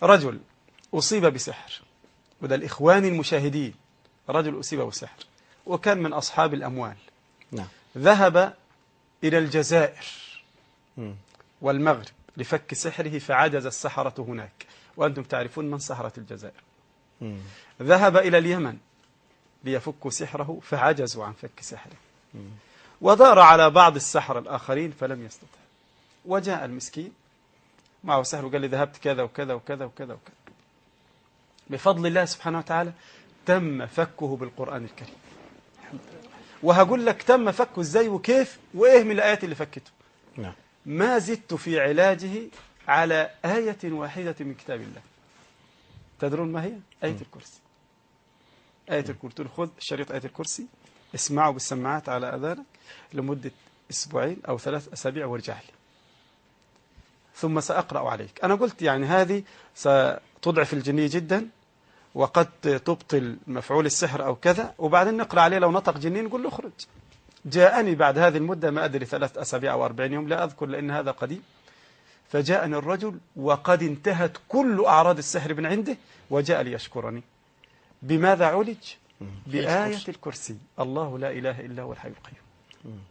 رجل أصيب بسحر، وده الإخوان المشاهدين، رجل أصيب بسحر وكان من أصحاب الأموال. نعم. ذهب إلى الجزائر والمغرب لفك سحره فعجز السحرة هناك، وأنتم تعرفون من سحرة الجزائر. ذهب إلى اليمن ليفكوا سحره فعجزوا عن فك سحره. ودار على بعض السحرة الآخرين فلم يستطع. وجاء المسكين معه سحر وقال لي ذهبت كذا وكذا وكذا وكذا وكذا. بفضل الله سبحانه وتعالى تم فكه بالقرآن الكريم. وهقول لك تم فكه ازاي وكيف وايه من الآيات اللي فكته. نعم. ما زدت في علاجه على آية واحدة من كتاب الله. تدرون ما هي؟ آية الكرسي. آية الكرسي. خذ شريط آية الكرسي، اسمعه بالسماعات على أذانك لمدة أسبوعين أو 3 أسابيع وارجع لي، ثم سأقرأ عليك. أنا قلت يعني هذه ستضعف الجنية جدا وقد تبطل مفعول السحر أو كذا، وبعدين نقرأ عليه لو نطق جنين نقول له اخرج. جاءني بعد هذه المدة ما أدري 3 أسابيع أو 40 يوم لا أذكر لأن هذا قديم. فجاءني الرجل وقد انتهت كل أعراض السحر من عنده وجاء ليشكرني. بماذا عولج؟ بآية الكرسي. الله لا إله إلا هو الحي القيوم.